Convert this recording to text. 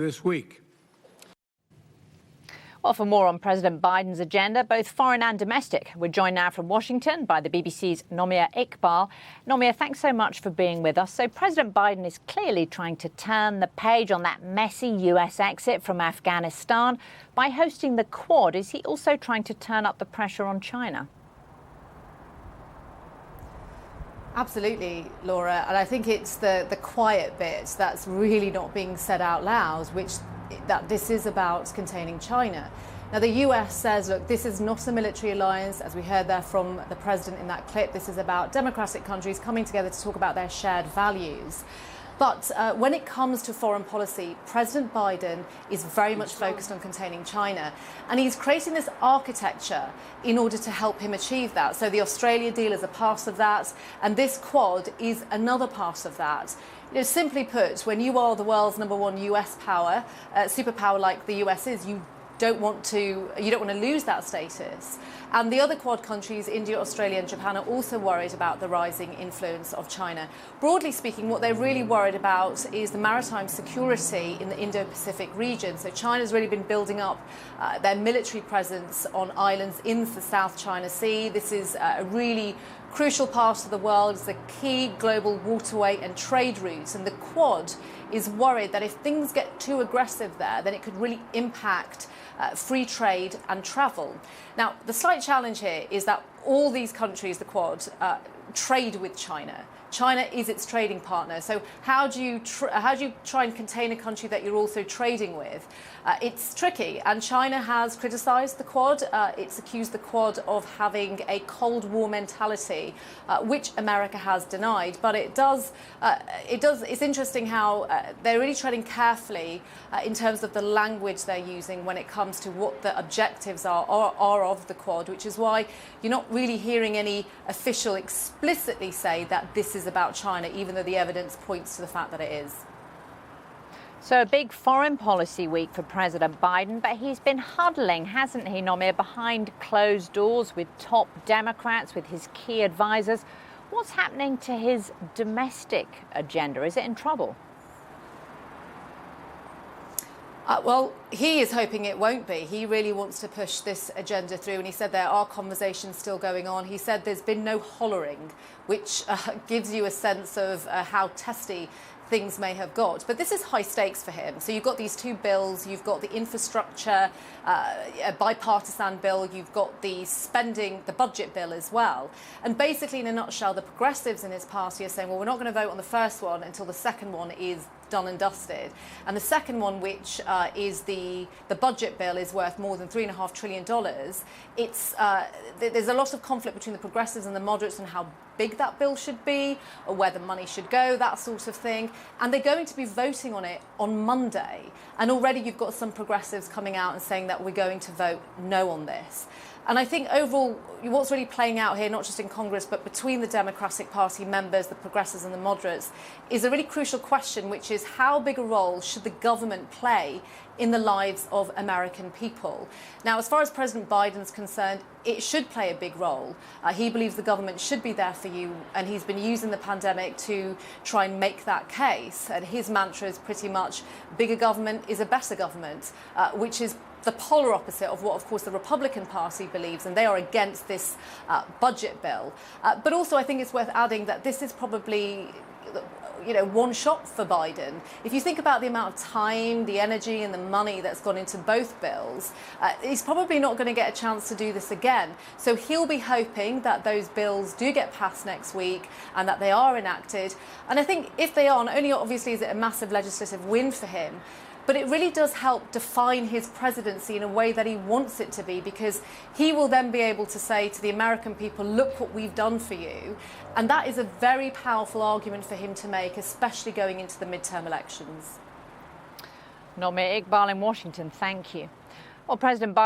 this week. Well, for more on President Biden's agenda, both foreign and domestic, we're joined now from Washington by the BBC's Nomia Iqbal. Nomia, thanks so much for being with us. So President Biden is clearly trying to turn the page on that messy US exit from Afghanistan. By hosting the Quad, is he also trying to turn up the pressure on China? Absolutely, Laura. And I think it's the quiet bit that's really not being said out loud, which that this is about containing China. Now, the US says, look, this is not a military alliance, as we heard there from the president in that clip. This is about democratic countries coming together to talk about their shared values. But when it comes to foreign policy, President Biden is very much focused on containing China. And he's creating this architecture in order to help him achieve that. So the Australia deal is a part of that. And this Quad is another part of that. You know, simply put, when you are the world's #1 US power, superpower like the US is, you don't want to lose that status. And the other Quad countries, India, Australia and Japan, are also worried about the rising influence of China. Broadly speaking, what they're really worried about is the maritime security in the Indo-Pacific region. So China's really been building up their military presence on islands in the South China Sea. This is a really crucial part of the world. It's a key global waterway and trade route. And the Quad is worried that if things get too aggressive there, then it could really impact free trade and travel. Now, the slight challenge here is that all these countries, the Quad, trade with China. China is its trading partner. So how do you try and contain a country that you're also trading with? It's tricky, and China has criticised the Quad. It's accused the Quad of having a Cold War mentality, which America has denied. But it's interesting how they're really treading carefully in terms of the language they're using when it comes to what the objectives are of the Quad, which is why you're not really hearing any official explicitly say that this is about China, even though the evidence points to the fact that it is. So a big foreign policy week for President Biden, but he's been huddling, hasn't he, Nomia, behind closed doors with top Democrats, with his key advisors. What's happening to his domestic agenda? Is it in trouble? Well, he is hoping it won't be. He really wants to push this agenda through, and he said there are conversations still going on. He said there's been no hollering, which gives you a sense of how testy things may have got. But this is high stakes for him. So you've got these two bills. You've got the infrastructure, a bipartisan bill. You've got the budget bill as well. And basically, in a nutshell, the progressives in his party are saying, well, we're not going to vote on the first one until the second one is done and dusted. And the second one, which is the budget bill, is worth more than $3.5 trillion. There's a lot of conflict between the progressives and the moderates on how big that bill should be, or where the money should go, that sort of thing. And they're going to be voting on it on Monday. And already you've got some progressives coming out and saying that we're going to vote no on this. And I think overall, what's really playing out here, not just in Congress, but between the Democratic Party members, the progressives and the moderates, is a really crucial question, which is how big a role should the government play in the lives of American people? Now, as far as President Biden's concerned, it should play a big role. He believes the government should be there for you, and he's been using the pandemic to try and make that case. And his mantra is pretty much, bigger government is a better government, which is the polar opposite of what, of course, the Republican Party believes, and they are against this budget bill. But also, I think it's worth adding that this is probably, one shot for Biden. If you think about the amount of time, the energy and the money that's gone into both bills, he's probably not going to get a chance to do this again. So he'll be hoping that those bills do get passed next week and that they are enacted. And I think if they are, not only obviously is it a massive legislative win for him, but it really does help define his presidency in a way that he wants it to be, because he will then be able to say to the American people, look what we've done for you. And that is a very powerful argument for him to make, especially going into the midterm elections. Nomia Iqbal in Washington, thank you. Well, President Biden